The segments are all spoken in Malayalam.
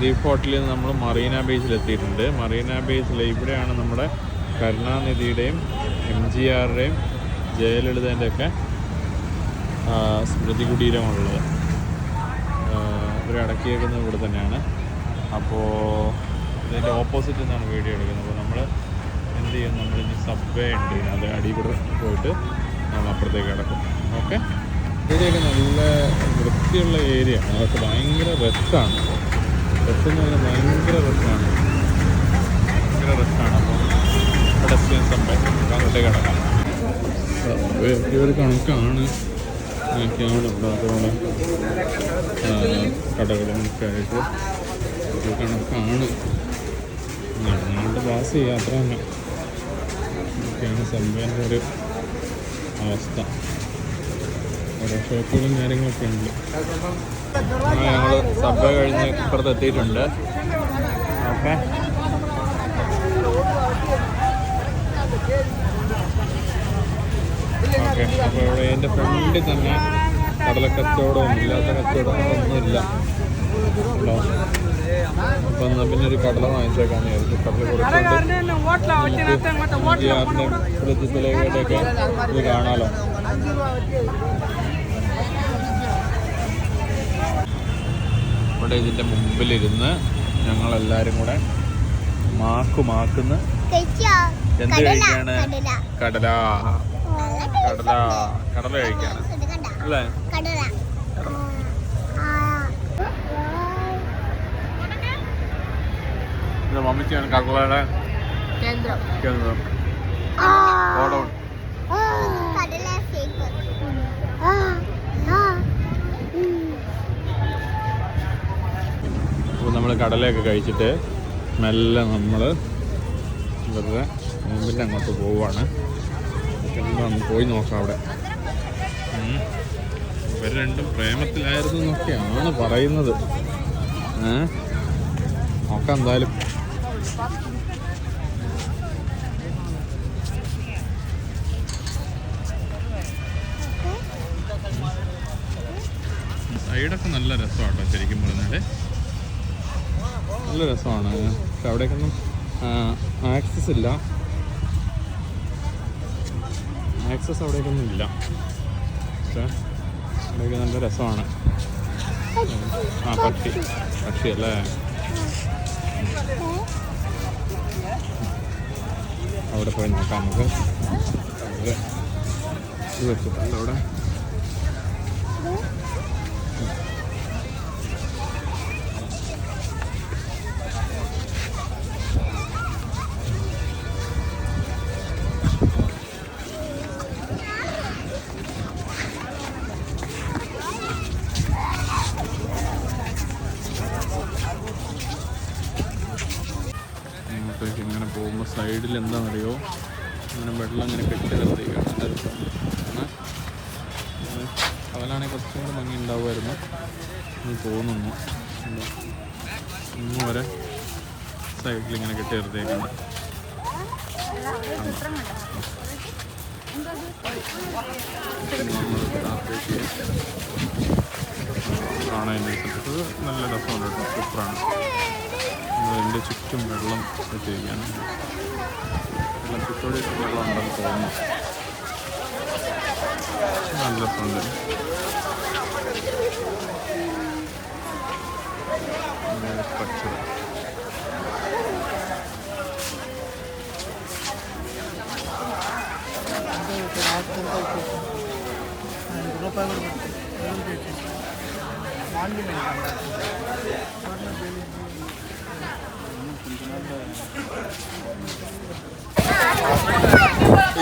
ദീപ് ഹോട്ടലിൽ നിന്ന് നമ്മൾ മറീന ബീച്ചിലെത്തിയിട്ടുണ്ട്. മറീന ബീച്ചിൽ ഇവിടെയാണ് നമ്മുടെ കരുണാനിധിയുടെയും MGRയുടെയും ജയലളിതേൻ്റെയൊക്കെ സ്മൃതി കുടീരമുള്ളത്. ഇവരെ അടക്കിയേക്കുന്നത് ഇവിടെ തന്നെയാണ്. അപ്പോൾ ഇതിൻ്റെ ഓപ്പോസിറ്റിൽ നിന്നാണ് വീഡിയോ എടുക്കുന്നത്. അപ്പോൾ നമ്മൾ എന്ത് ചെയ്യും, നമ്മളിനി സബ്വേ ഉണ്ട്, അത് അടികൂടെ പോയിട്ട് നമ്മൾ അപ്പുറത്തേക്ക് കിടക്കും. ഓക്കെ, ഇവിടെയൊക്കെ നല്ല വൃത്തിയുള്ള ഏരിയ ആണ്. അതൊക്കെ ഭയങ്കര റെസ്റ്റാണ്. റെസ്റ്റെന്ന് പറഞ്ഞാൽ ഭയങ്കര റെസ്റ്റാണ്. അപ്പോൾ പെഡസ്ട്രിയൻ സബ്വേ അങ്ങോട്ടേക്ക് കിടക്കാം. ഒരു കണക്കാണ് ഇവിടെ. അതുപോലെ കടകളും ഒക്കെ ആയിട്ട് ഒരു കണക്കാണ്. നടന്നുകൊണ്ട് പാസ് ചെയ്യുക, അത്ര തന്നെ. ഒക്കെയാണ് സബ്വേൻ്റെ ഒരു അവസ്ഥ. ഓരോ ഷോപ്പുകളും കാര്യങ്ങളൊക്കെ ഉണ്ട്. ഞങ്ങൾ സബ്വേ കഴിഞ്ഞ് ഇപ്പുറത്ത് എത്തിയിട്ടുണ്ട്. ഓക്കെ, അപ്പോൾ ഇവിടെ എൻ്റെ ഫ്രണ്ടിൽ തന്നെ കടലക്കച്ചവടവും ഇല്ലാത്ത കച്ചവടങ്ങളൊന്നുമില്ല. അപ്പം എന്നാൽ പിന്നെ ഒരു കടല വാങ്ങിച്ചേക്കാന്ന് വിചാരിച്ചു. കടല കൊടുത്തുകൊണ്ട് പ്രതിത്തിലേക്കൊക്കെ ഇത് കാണാമല്ലോ. ഇവിടെ ഇതിൻ്റെ മുമ്പിലിരുന്ന് ഞങ്ങളെല്ലാവരും കൂടെ മാക്കുന്ന എന്ത് കഴിക്കാണ്? കടല കഴിക്കാണ് അല്ലേ? മമ്മിക്കാണ് കടലയുടെ കേന്ദ്രം. അപ്പോൾ നമ്മൾ കടലയൊക്കെ കഴിച്ചിട്ട് മെല്ലെ നമ്മൾ ഇവരുടെ മുമ്പിൻ്റെ അങ്ങോട്ട് പോവുകയാണ്. എന്താണെന്ന് പോയി നോക്കാം. അവിടെ ഇവർ രണ്ടും പ്രേമത്തിലായിരുന്നു എന്നൊക്കെയാണ് പറയുന്നത്. നോക്കാം എന്തായാലും. സൈഡൊക്കെ നല്ല രസമാണ് ശരിക്കും പറഞ്ഞാൽ. നല്ല രസമാണ്. പക്ഷെ അവിടേക്കൊന്നും ആക്സസ് ഇല്ല. ആക്സസ് അവിടേക്കൊന്നും ഇല്ല. പക്ഷെ അവിടേക്ക് നല്ല രസമാണ്. പക്ഷി അല്ലേ? അവിടെ പോയി നോക്കാം നമുക്ക്. ഇത് വെച്ചിട്ടുണ്ട് അവിടെ. ഇങ്ങനെ പോകുമ്പോൾ സൈഡിൽ എന്താണെന്നറിയോ, ഇങ്ങനെ വെള്ളം ഇങ്ങനെ കെട്ടി നിർത്തിയിരിക്കുകയാണ്. അവലാണെങ്കിൽ കുറച്ചും കൂടെ ഭംഗി ഉണ്ടാവുമായിരുന്നു എന്ന് തോന്നുന്നു. ഇന്ന് വരെ സൈഡിൽ ഇങ്ങനെ കെട്ടി നിർത്തിയേക്കാണ്. കാണാനായിട്ട് നല്ല രസമുണ്ട് കേട്ടോ, സൂപ്പറാണ്. അതിൻ്റെ ചുറ്റും വെള്ളം വെച്ചിരിക്കുകയാണ്. വെള്ളം ചുറ്റോടെ വെള്ളം ഉണ്ടെന്ന് തോന്നുന്നു. നല്ല രസമുണ്ട്. പച്ചത്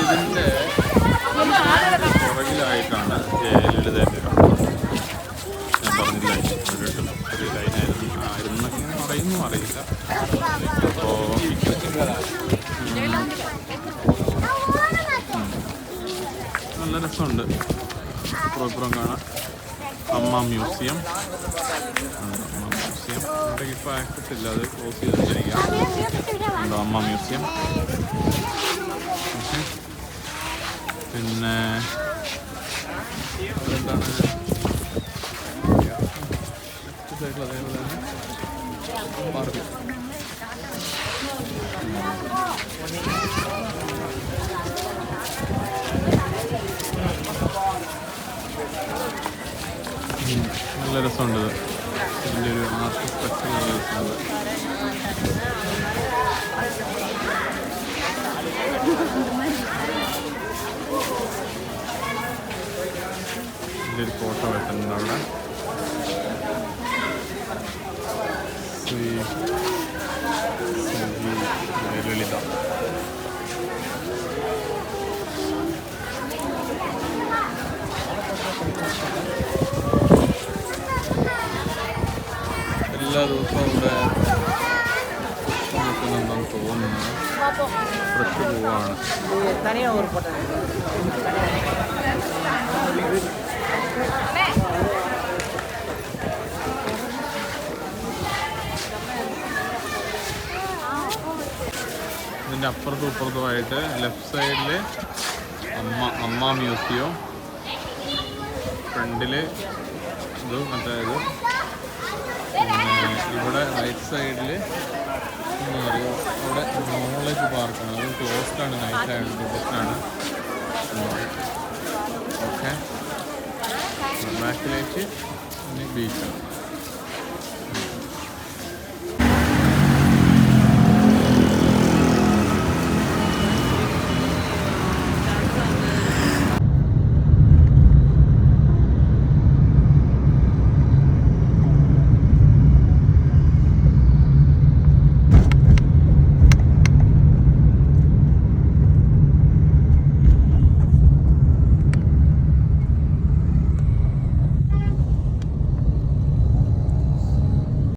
ഇതിൻ്റെ പുറകിലായിട്ടാണ് ജയലളിതേൻ്റെ കണ്ടത്. ഞാൻ പറഞ്ഞില്ല, ഒരു ലൈനായിരുന്നൊക്കെ പറയുന്നു, അറിയില്ല. അപ്പോൾ നല്ല രസമുണ്ട്. ഇപ്പുറം കാണാം. അമ്മ മ്യൂസിയം. ഇവിടേക്ക് ഇപ്പോൾ ആക്സസ് ഇല്ല, അത് ക്ലോസ് ചെയ്ത് വെച്ചിരിക്കാം. ഉണ്ടോ അമ്മ മ്യൂസിയം. പിന്നെ എന്താണ് അതേപോലെ തന്നെ പാർക്ക്. നല്ല രസമുണ്ട് ഇത്. ഇതിൻ്റെ ഒരു ആർട്ട് സ്ട്രക്ചർ നല്ല രസമുണ്ട്. ഇതിൻ്റെ ഒരു ഫോട്ടോ വെക്കുന്നുണ്ട് അവിടെ. ലളിത. എല്ലാ ദിവസവും ഇവിടെ നിൽക്കുന്നുണ്ടെന്ന് തോന്നുന്നു. ഫ്രഷ് പൂവാണ്. ഇതിൻ്റെ അപ്പുറത്തും ഇപ്പുറത്തുമായിട്ട് ലെഫ്റ്റ് സൈഡിൽ അമ്മ മ്യൂസിയം, ഫ്രണ്ടിൽ ഇത് മറ്റേ ഇത്, പിന്നെ ഇവിടെ റൈറ്റ് സൈഡിൽ എന്താ പറയുക അവിടെ നോളജ് പാർക്കാണ്. അത് ക്ലോസ്ഡാണ്, നൈറ്റാണ്, ക്ലോസ്ഡാണ്. ഓക്കെ, ബാക്കിലേക്ക് ബീച്ചാണ്.